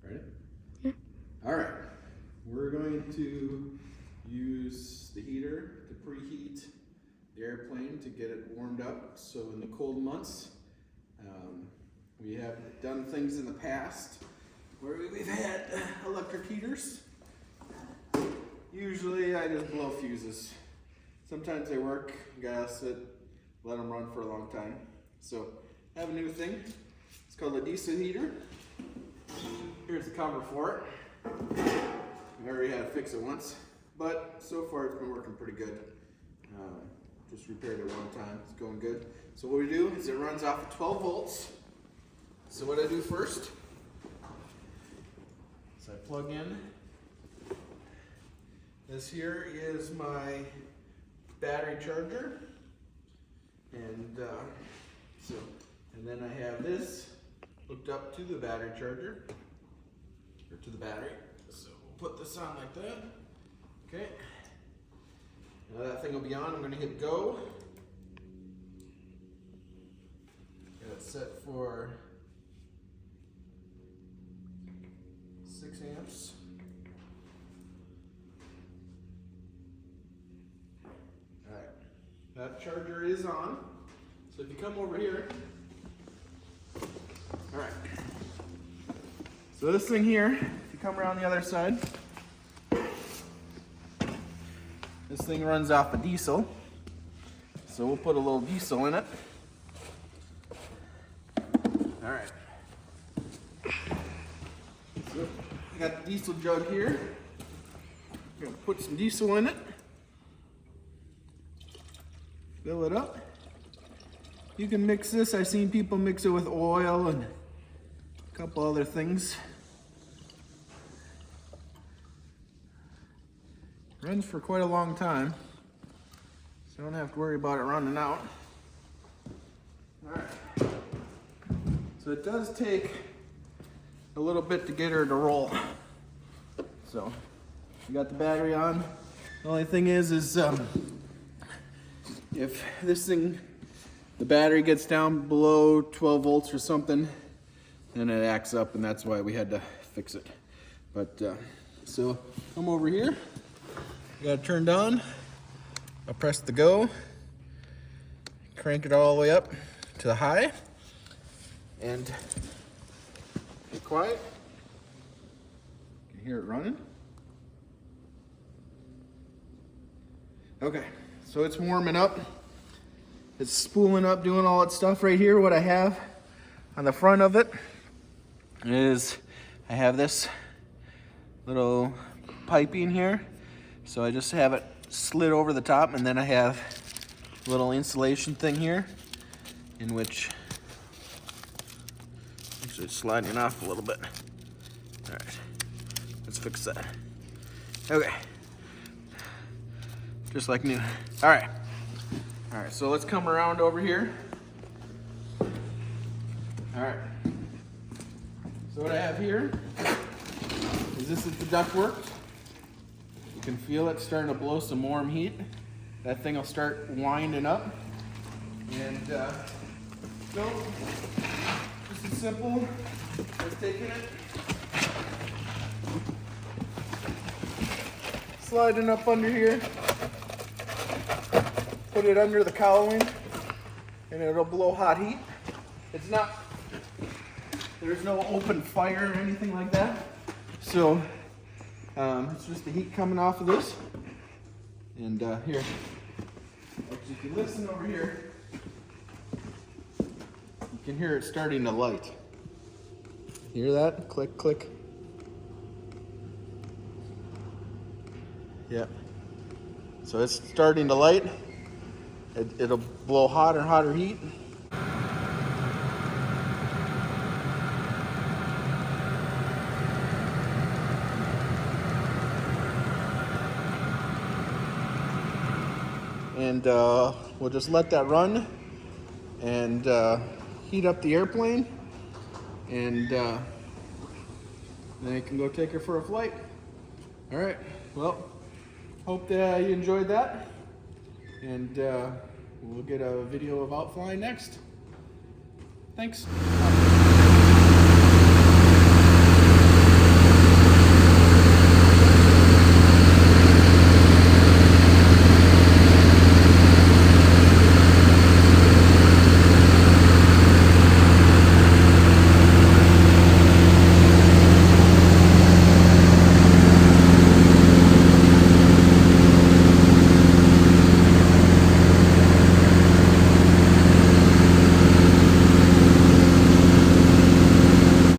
Ready? Yeah. All right. We're going to use the heater to preheat the airplane to get it warmed up. So in the cold months, we have done things in the past where we've had electric heaters. Usually I just blow fuses. Sometimes they work, you gotta let them run for a long time. So I have a new thing. It's called a diesel heater. Here's the cover for it. I already had to fix it once, but so far it's been working pretty good. Just repaired it one time, it's going good. So what we do is it runs off of 12 volts. So what I do first is I plug in. This here is my battery charger. And then I have this hooked up to the battery charger, or to the battery. So we'll put this on like that. Okay. Now that thing will be on, I'm going to hit go. Got it set for 6 amps. Alright, that charger is on. So if you come over here, alright. So this thing here, if you come around the other side, this thing runs off of diesel. So we'll put a little diesel in it. Alright. So I got the diesel jug here. I'm gonna put some diesel in it. Fill it up. You can mix this. I've seen people mix it with oil and a couple other things. Runs for quite a long time, so I don't have to worry about it running out. Alright. So it does take a little bit to get her to roll. So you got the battery on. The only thing is if this thing, the battery gets down below 12 volts or something, then it acts up, and that's why we had to fix it. But so come over here. Got it turned on. I'll press the go. Crank it all the way up to the high. And be quiet. You can hear it running. Okay, so it's warming up. It's spooling up, doing all that stuff right here. What I have on the front of it is I have this little piping here. So I just have it slid over the top, and then I have a little insulation thing here in which, actually it's sliding off a little bit. All right, let's fix that. Okay, just like new. All right, so let's come around over here. All right, so what I have here is this is the ductwork. You can feel it starting to blow some warm heat. That thing will start winding up. And so, this is simple. Just taking it, sliding up under here, put it under the cowling, and it'll blow hot heat. It's not, there's no open fire or anything like that. So, it's just the heat coming off of this. And here, if you listen over here, you can hear it starting to light. Hear that? Click, click. Yeah. So it's starting to light. It'll blow hotter and hotter heat. And we'll just let that run and heat up the airplane, and then you can go take her for a flight. All right, well, hope that you enjoyed that, and we'll get a video of out flying next. Thanks.